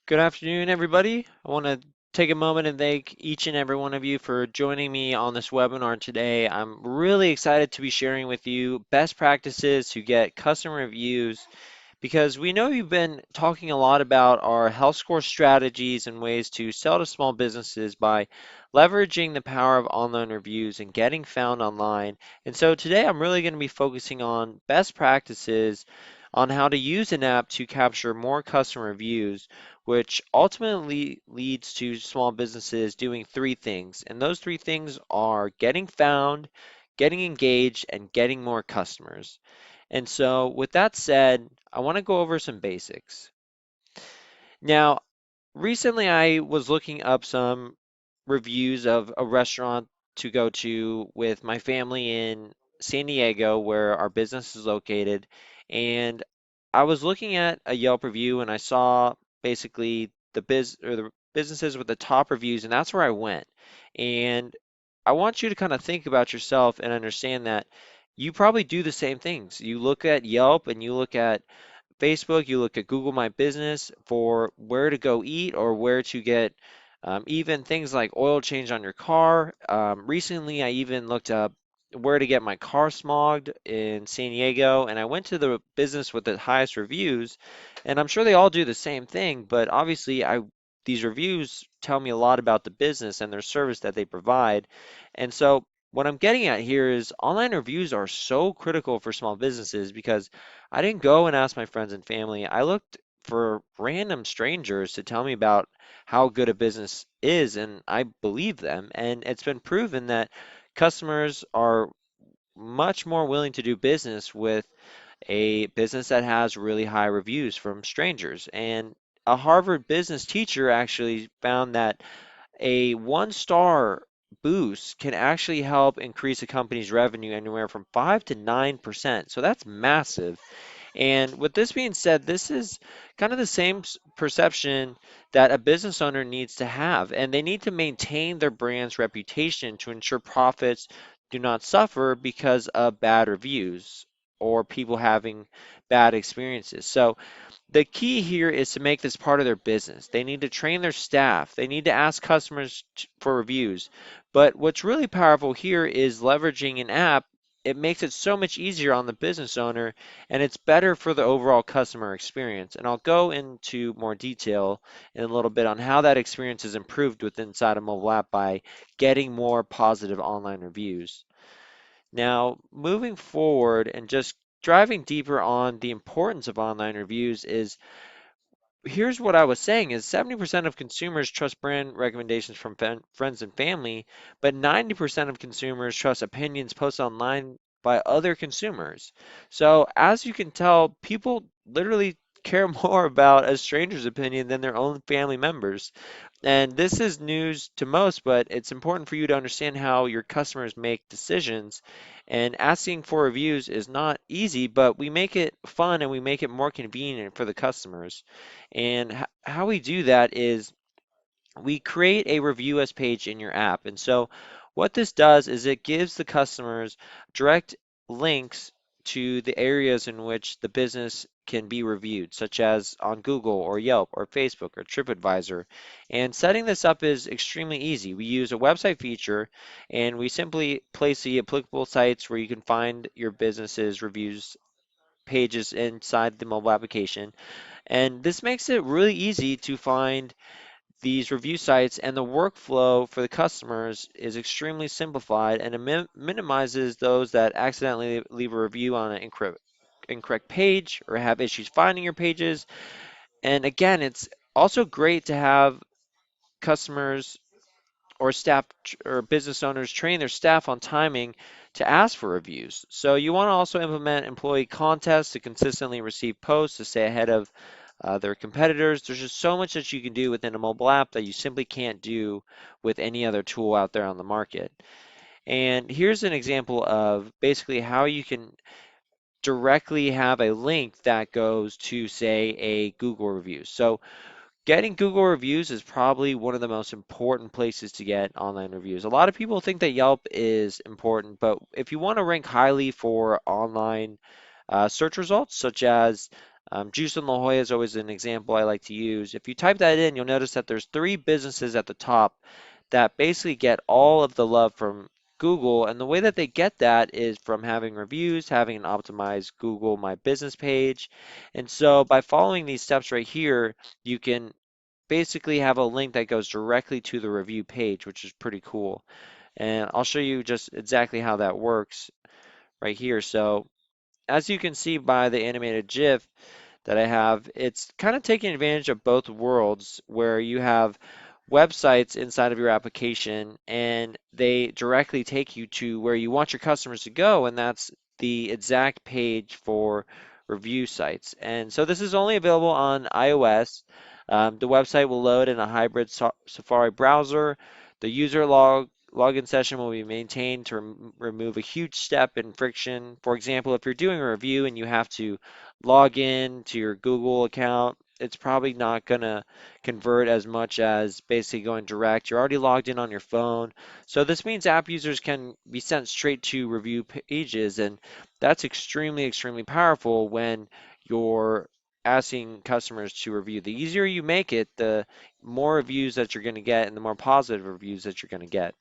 Good afternoon, everybody. I want to take a moment and thank each and every one of you for joining me on this webinar today. I'm really excited to be sharing with you best practices to get customer reviews because we know you've been talking a lot about our health score strategies and ways to sell to small businesses by leveraging the power of online reviews and getting found online. And so today I'm really going to be focusing on best practices on how to use an app to capture more customer reviews, which ultimately leads to small businesses doing three things. And those three things are getting found, getting engaged, and getting more customers. And so, with that said, I want to go over some basics. Now, recently I was looking up some reviews of a restaurant to go to with my family in San Diego, where our business is located. And I was looking at a Yelp review and I saw basically the businesses with the top reviews, and that's where I went. And I want you to kind of think about yourself and understand that you probably do the same things. You look at Yelp and you look at Facebook, you look at Google My Business for where to go eat or where to get even things like oil change on your car. Recently, I even looked up where to get my car smogged in San Diego, and I went to the business with the highest reviews, and I'm sure they all do the same thing, but obviously these reviews tell me a lot about the business and their service that they provide. And so what I'm getting at here is online reviews are so critical for small businesses because I didn't go and ask my friends and family. I looked for random strangers to tell me about how good a business is, and I believe them. And it's been proven that customers are much more willing to do business with a business that has really high reviews from strangers. And a Harvard business teacher actually found that a one-star boost can actually help increase a company's revenue anywhere from 5 to 9%. So that's massive. And with this being said, this is kind of the same perception that a business owner needs to have, and they need to maintain their brand's reputation to ensure profits do not suffer because of bad reviews or people having bad experiences. So the key here is to make this part of their business. They need to train their staff. They need to ask customers for reviews. But what's really powerful here is leveraging an app. It makes it so much easier on the business owner and it's better for the overall customer experience. And I'll go into more detail in a little bit on how that experience is improved with inside a mobile app by getting more positive online reviews. Now, moving forward and just driving deeper on the importance of online reviews is here's what I was saying is 70% of consumers trust brand recommendations from friends and family, but 90% of consumers trust opinions posted online by other consumers. So as you can tell, people literally care more about a stranger's opinion than their own family members. And this is news to most, but it's important for you to understand how your customers make decisions. And asking for reviews is not easy, but we make it fun and we make it more convenient for the customers. And how we do that is we create a review us page in your app. And so what this does is it gives the customers direct links to the areas in which the business can be reviewed, such as on Google or Yelp or Facebook or TripAdvisor. And setting this up is extremely easy. We use a website feature and we simply place the applicable sites where you can find your business's reviews pages inside the mobile application. And this makes it really easy to find these review sites, and the workflow for the customers is extremely simplified and it minimizes those that accidentally leave a review on an incorrect page or have issues finding your pages. And again, it's also great to have customers or staff or business owners train their staff on timing to ask for reviews. So you want to also implement employee contests to consistently receive posts to stay ahead of their competitors. There's just so much that you can do within a mobile app that you simply can't do with any other tool out there on the market. And here's an example of basically how you can directly have a link that goes to, say, a Google review. So getting Google reviews is probably one of the most important places to get online reviews. A lot of people think that Yelp is important, but if you want to rank highly for online search results, such as Juice in La Jolla is always an example I like to use. If you type that in, you'll notice that there's three businesses at the top that basically get all of the love from Google. And the way that they get that is from having reviews, having an optimized Google My Business page. And so by following these steps right here, you can basically have a link that goes directly to the review page, which is pretty cool. And I'll show you just exactly how that works right here. So as you can see by the animated GIF, that I have, it's kind of taking advantage of both worlds where you have websites inside of your application and they directly take you to where you want your customers to go, and that's the exact page for review sites. And so this is only available on iOS. The website will load in a hybrid Safari browser. The user login session will be maintained to remove a huge step and friction. For example, if you're doing a review and you have to log in to your Google account, it's probably not going to convert as much as basically going direct. You're already logged in on your phone. So this means app users can be sent straight to review pages, and that's extremely, extremely powerful when you're asking customers to review. The easier you make it, the more reviews that you're going to get and the more positive reviews that you're going to get.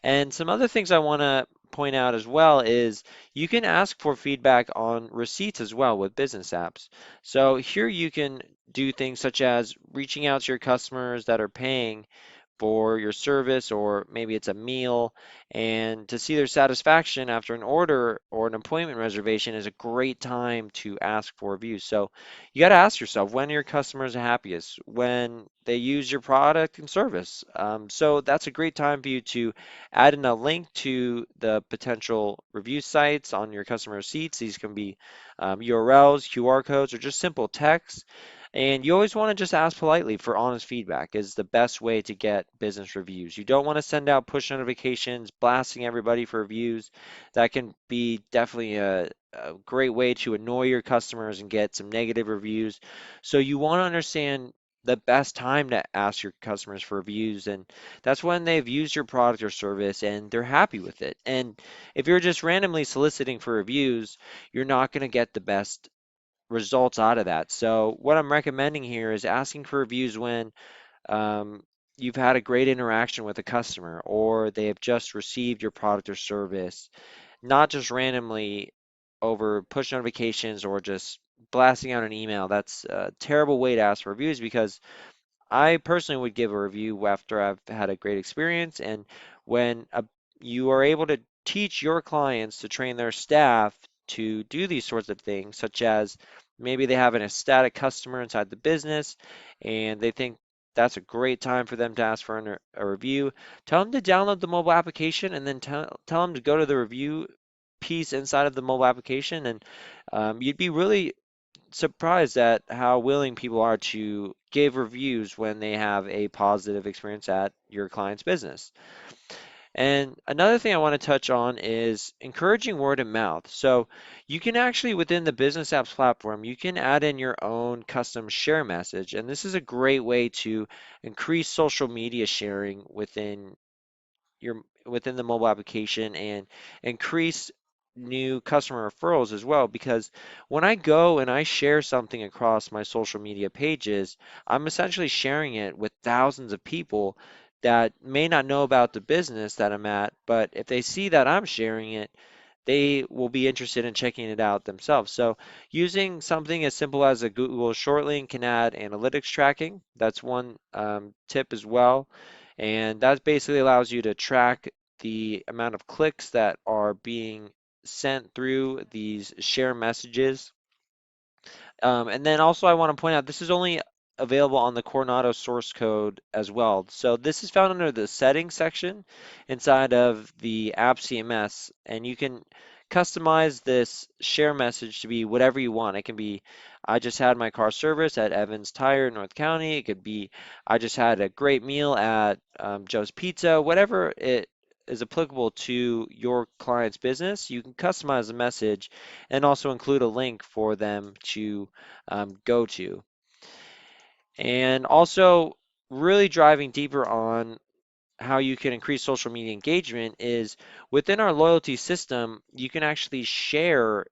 And some other things I want to point out as well is you can ask for feedback on receipts as well with business apps. So here you can do things such as reaching out to your customers that are paying for your service, or maybe it's a meal, and to see their satisfaction after an order or an appointment reservation is a great time to ask for reviews. So you got to ask yourself, when are your customers happiest? When they use your product and service. So that's a great time for you to add in a link to the potential review sites on your customer receipts. These can be URLs, QR codes, or just simple text. And you always want to just ask politely for honest feedback is the best way to get business reviews. You don't want to send out push notifications blasting everybody for reviews. That can be definitely a great way to annoy your customers and get some negative reviews. So you want to understand the best time to ask your customers for reviews, and that's when they've used your product or service and they're happy with it. And if you're just randomly soliciting for reviews, you're not going to get the best results out of that. So what I'm recommending here is asking for reviews when um, you've had a great interaction with a customer or they have just received your product or service, not just randomly over push notifications or just blasting out an email. That's a terrible way to ask for reviews because I personally would give a review after I've had a great experience. And when you are able to teach your clients to train their staff to do these sorts of things, such as maybe they have an ecstatic customer inside the business and they think that's a great time for them to ask for a review, tell them to download the mobile application and then tell them to go to the review piece inside of the mobile application. And you'd be really surprised at how willing people are to give reviews when they have a positive experience at your client's business. And another thing I want to touch on is encouraging word of mouth. So you can actually, within the Business Apps platform, you can add in your own custom share message. And this is a great way to increase social media sharing within the mobile application and increase new customer referrals as well, because when I go and I share something across my social media pages, I'm essentially sharing it with thousands of people that may not know about the business that I'm at, but if they see that I'm sharing it, they will be interested in checking it out themselves. So using something as simple as a Google short link can add analytics tracking. That's one tip as well. And that basically allows you to track the amount of clicks that are being sent through these share messages. And then also I want to point out this is only available on the Coronado source code as well. So this is found under the settings section inside of the app CMS, and you can customize this share message to be whatever you want. It can be I just had my car service at Evans Tire in North County. It could be I just had a great meal at Joe's Pizza, whatever it is applicable to your client's business. You can customize the message and also include a link for them to go to. And also, really driving deeper on how you can increase social media engagement is within our loyalty system, you can actually share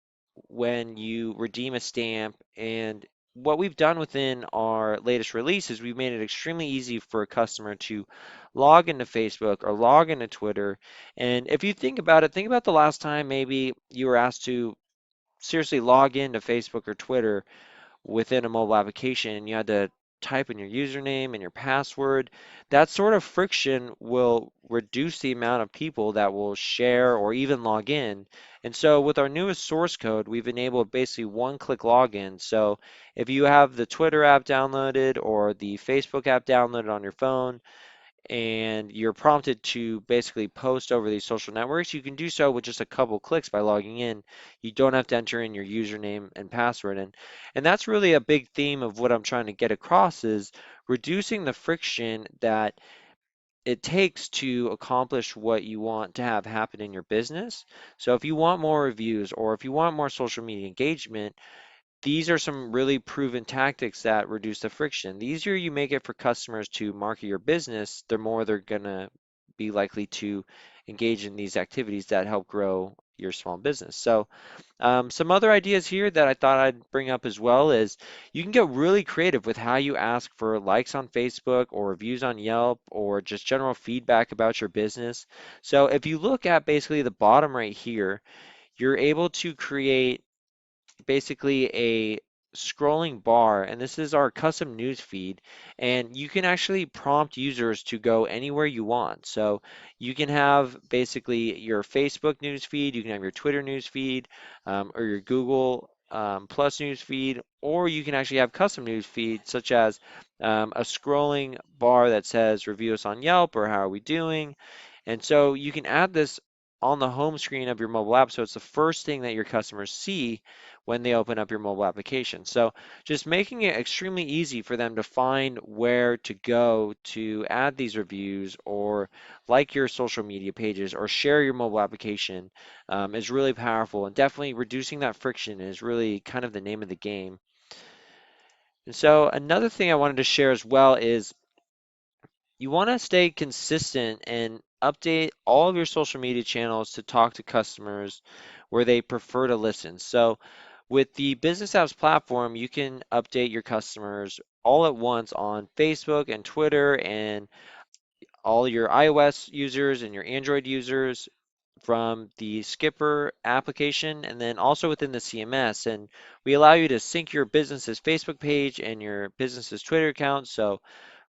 when you redeem a stamp. And what we've done within our latest release is we've made it extremely easy for a customer to log into Facebook or log into Twitter. And if you think about it, think about the last time maybe you were asked to seriously log into Facebook or Twitter within a mobile application and you had to type in your username and your password. That sort of friction will reduce the amount of people that will share or even log in. And so with our newest source code, we've enabled basically one-click login. So if you have the Twitter app downloaded or the Facebook app downloaded on your phone, and you're prompted to basically post over these social networks, you can do so with just a couple clicks by logging in. You don't have to enter in your username and password. And that's really a big theme of what I'm trying to get across is reducing the friction that it takes to accomplish what you want to have happen in your business. So if you want more reviews or if you want more social media engagement, these are some really proven tactics that reduce the friction. The easier you make it for customers to market your business, the more they're gonna be likely to engage in these activities that help grow your small business. So, some other ideas here that I thought I'd bring up as well is you can get really creative with how you ask for likes on Facebook or reviews on Yelp or just general feedback about your business. So, if you look at basically the bottom right here, you're able to create basically a scrolling bar, and this is our custom news feed, and you can actually prompt users to go anywhere you want. So you can have basically your Facebook news feed, you can have your Twitter news feed, or your Google Plus news feed, or you can actually have custom news feeds such as a scrolling bar that says review us on Yelp or how are we doing. And so you can add this on the home screen of your mobile app so it's the first thing that your customers see when they open up your mobile application. So just making it extremely easy for them to find where to go to add these reviews or like your social media pages or share your mobile application is really powerful, and definitely reducing that friction is really kind of the name of the game. And so another thing I wanted to share as well is you want to stay consistent and update all of your social media channels to talk to customers where they prefer to listen. So with the Business Apps platform, you can update your customers all at once on Facebook and Twitter and all your iOS users and your Android users from the Skipper application and then also within the CMS. And we allow you to sync your business's Facebook page and your business's Twitter account. So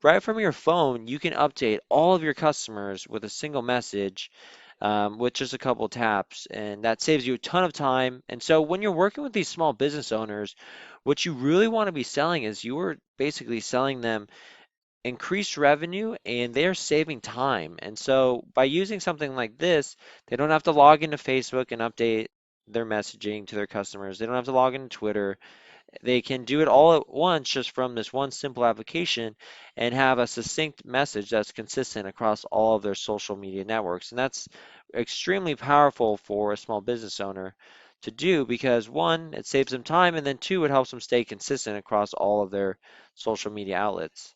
right from your phone, you can update all of your customers with a single message with just a couple taps, and that saves you a ton of time. And so when you're working with these small business owners, what you really want to be selling is you are basically selling them increased revenue and they're saving time. And so by using something like this, they don't have to log into Facebook and update their messaging to their customers. They don't have to log into Twitter. They can do it all at once just from this one simple application and have a succinct message that's consistent across all of their social media networks. And that's extremely powerful for a small business owner to do because one, it saves them time, and then two, it helps them stay consistent across all of their social media outlets.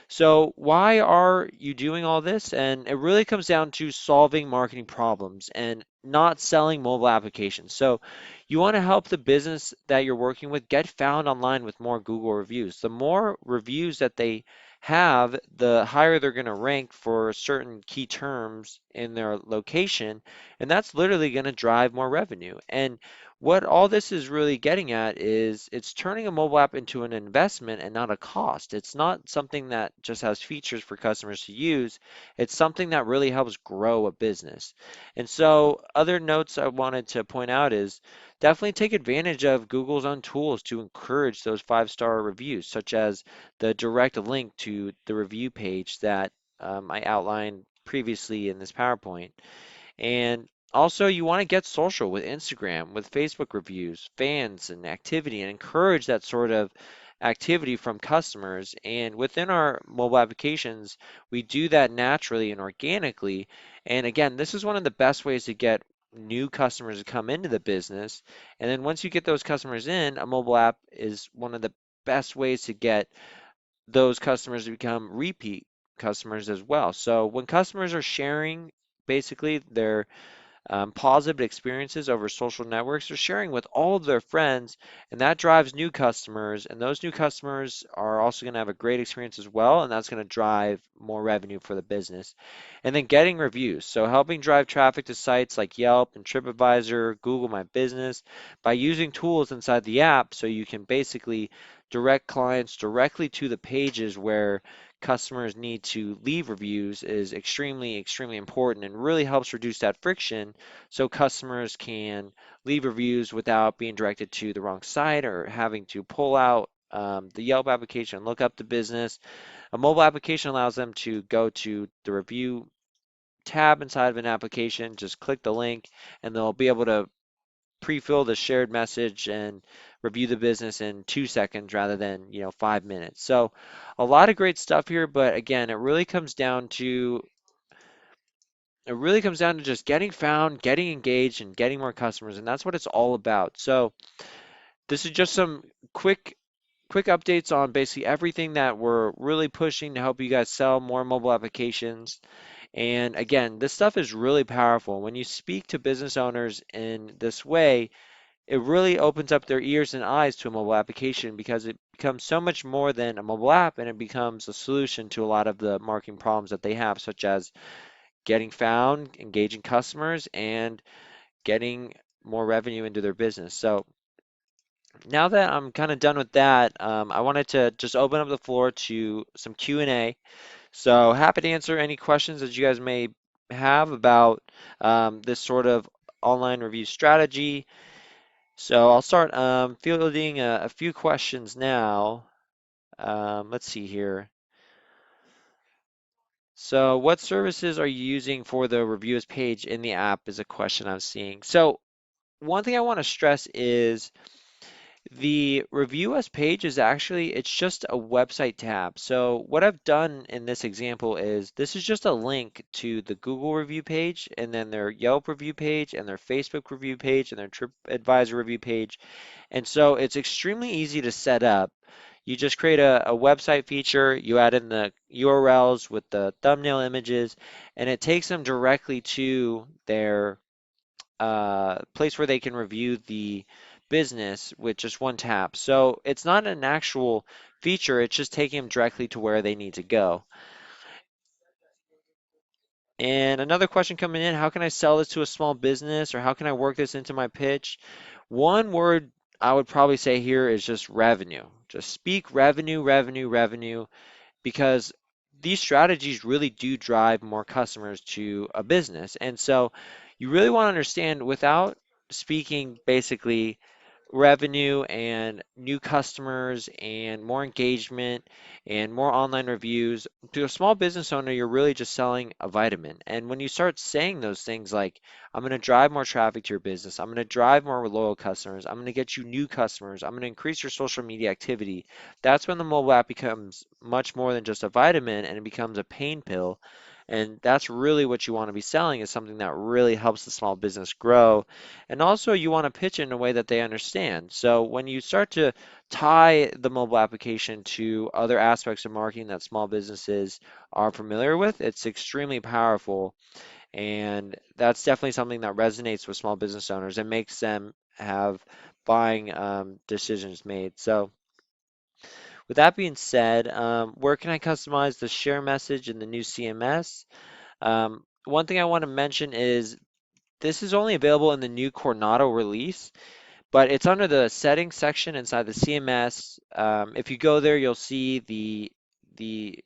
So why are you doing all this? And it really comes down to solving marketing problems and not selling mobile applications. So you want to help the business that you're working with get found online with more Google reviews. The more reviews that they have, the higher they're going to rank for certain key terms in their location, and that's literally going to drive more revenue. And what all this is really getting at is it's turning a mobile app into an investment and not a cost. It's not something that just has features for customers to use. It's something that really helps grow a business. And so other notes I wanted to point out is definitely take advantage of Google's own tools to encourage those five-star reviews, such as the direct link to the review page that I outlined previously in this PowerPoint. And also, you want to get social with Instagram, with Facebook reviews, fans, and activity, and encourage that sort of activity from customers. And within our mobile applications, we do that naturally and organically. And again, this is one of the best ways to get new customers to come into the business. And then once you get those customers in, a mobile app is one of the best ways to get those customers to become repeat customers as well. So when customers are sharing basically their positive experiences over social networks. They're sharing with all of their friends, and that drives new customers. And those new customers are also going to have a great experience as well, and that's going to drive more revenue for the business. And then getting reviews. So helping drive traffic to sites like Yelp and TripAdvisor, Google My Business by using tools inside the app so you can basically direct clients directly to the pages where customers need to leave reviews is extremely, extremely important and really helps reduce that friction so customers can leave reviews without being directed to the wrong site or having to pull out the Yelp application, look up the business. A mobile application allows them to go to the review tab inside of an application, just click the link, and they'll be able to pre-fill the shared message and review the business in 2 seconds rather than 5 minutes. So a lot of great stuff here, but again, it really comes down to just getting found, getting engaged, and getting more customers, and that's what it's all about. So this is just some quick updates on basically everything that we're really pushing to help you guys sell more mobile applications. And again, this stuff is really powerful. When you speak to business owners in this way, it really opens up their ears and eyes to a mobile application because it becomes so much more than a mobile app and it becomes a solution to a lot of the marketing problems that they have, such as getting found, engaging customers, and getting more revenue into their business. So now that I'm kind of done with that, I wanted to just open up the floor to some Q&A. So happy to answer any questions that you guys may have about this sort of online review strategy. So I'll start fielding a few questions now. Let's see here. So what services are you using for the reviews page in the app is a question I'm seeing. So one thing I want to stress is the review us page is actually, it's just a website tab. So what I've done in this example is this is just a link to the Google review page and then their Yelp review page and their Facebook review page and their TripAdvisor review page. And so it's extremely easy to set up. You just create a website feature, you add in the URLs with the thumbnail images, and it takes them directly to their place where they can review the business with just one tap. So it's not an actual feature, it's just taking them directly to where they need to go. And another question coming in, how can I sell this to a small business or how can I work this into my pitch? One word I would probably say here is just revenue. Just speak revenue, revenue, revenue, because these strategies really do drive more customers to a business. And so you really want to understand without speaking basically revenue and new customers and more engagement and more online reviews. To a small business owner, you're really just selling a vitamin. And when you start saying those things like, I'm going to drive more traffic to your business, I'm going to drive more loyal customers, I'm going to get you new customers, I'm going to increase your social media activity, that's when the mobile app becomes much more than just a vitamin and it becomes a pain pill. And that's really what you want to be selling is something that really helps the small business grow and also you want to pitch it in a way that they understand. So when you start to tie the mobile application to other aspects of marketing that small businesses are familiar with, it's extremely powerful. And that's definitely something that resonates with small business owners and makes them have buying decisions made. So with that being said, where can I customize the share message in the new CMS? One thing I want to mention is this is only available in the new Coronado release. But it's under the settings section inside the CMS. If you go there, you'll see the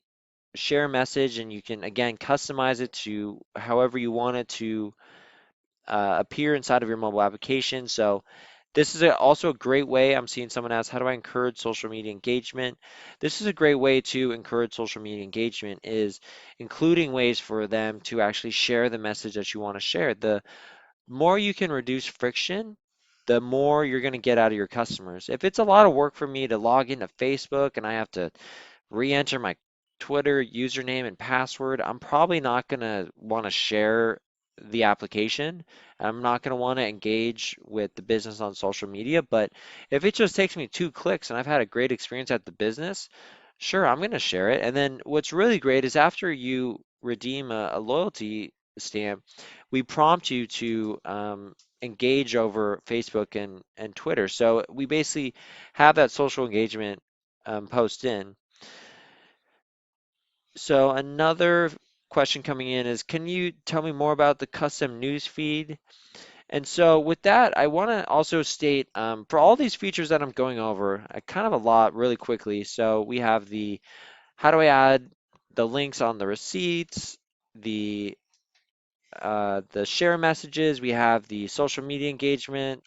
share message, and you can again customize it to however you want it to appear inside of your mobile application. So this is also a great way. I'm seeing someone ask, how do I encourage social media engagement? This is a great way to encourage social media engagement is including ways for them to actually share the message that you want to share. The more you can reduce friction, the more you're going to get out of your customers. If it's a lot of work for me to log into Facebook and I have to re-enter my Twitter username and password, I'm probably not going to want to share the application. I'm not going to want to engage with the business on social media. But if it just takes me 2 clicks and I've had a great experience at the business, sure, I'm going to share it. And then what's really great is after you redeem a loyalty Stan, we prompt you to engage over Facebook and Twitter. So we basically have that social engagement post in. So another question coming in is, can you tell me more about the custom news feed? And so with that, I want to also state for all these features that I'm going over, kind of a lot really quickly. So we have the how do I add the links on the receipts, the share messages, we have the social media engagement,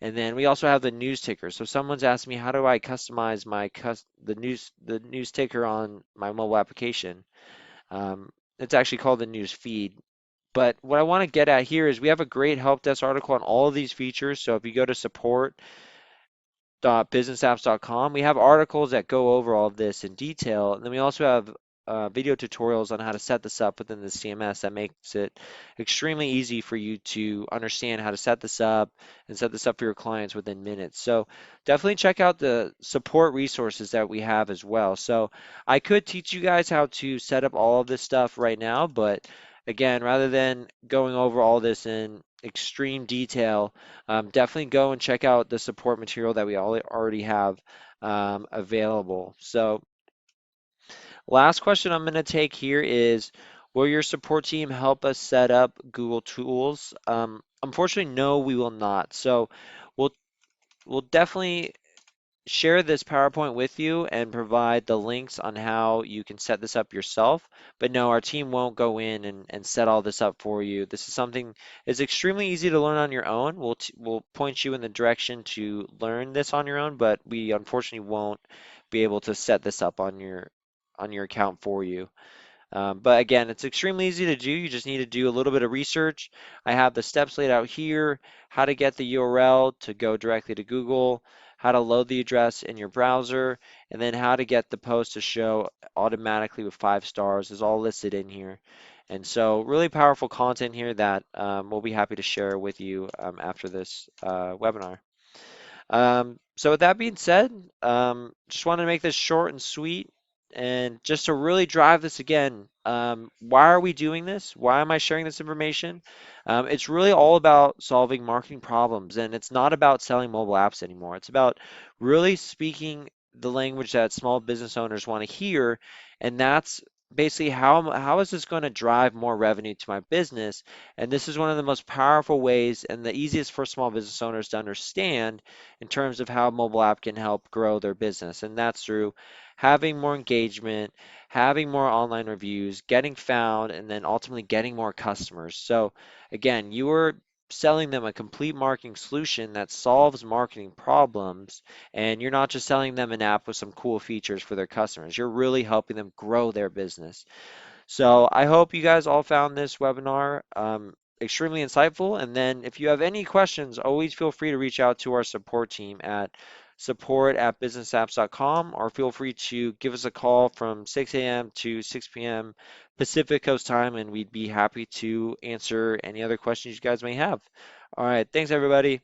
and then we also have the news ticker. So someone's asked me, how do I customize the news ticker on my mobile application? It's actually called the news feed. But what I want to get at here is we have a great help desk article on all of these features. So if you go to support.businessapps.com, we have articles that go over all of this in detail. And then we also have video tutorials on how to set this up within the CMS that makes it extremely easy for you to understand how to set this up and set this up for your clients within minutes. So definitely check out the support resources that we have as well. So I could teach you guys how to set up all of this stuff right now, but again, rather than going over all this in extreme detail, definitely go and check out the support material that we already have available. So last question I'm going to take here is, will your support team help us set up Google Tools? Unfortunately, no, we will not. So we'll we'll definitely share this PowerPoint with you and provide the links on how you can set this up yourself. But no, our team won't go in and set all this up for you. This is something it's extremely easy to learn on your own. We'll point you in the direction to learn this on your own, but we unfortunately won't be able to set this up on your account for you. But again, it's extremely easy to do. You just need to do a little bit of research. I have the steps laid out here, how to get the URL to go directly to Google, how to load the address in your browser, and then how to get the post to show automatically with 5 stars is all listed in here. And so really powerful content here that we'll be happy to share with you after this webinar. So with that being said, just want to make this short and sweet. And just to really drive this again, why are we doing this? Why am I sharing this information? It's really all about solving marketing problems, and it's not about selling mobile apps anymore. It's about really speaking the language that small business owners want to hear, and that's basically how is this going to drive more revenue to my business? And this is one of the most powerful ways and the easiest for small business owners to understand in terms of how a mobile app can help grow their business. And that's through having more engagement, having more online reviews, getting found, and then ultimately getting more customers. So again, you are selling them a complete marketing solution that solves marketing problems, and you're not just selling them an app with some cool features for their customers. You're really helping them grow their business. So I hope you guys all found this webinar extremely insightful. And then if you have any questions, always feel free to reach out to our support team at support@businessapps.com, or feel free to give us a call from 6 a.m. to 6 p.m. Pacific Coast time, and we'd be happy to answer any other questions you guys may have. All right, thanks everybody.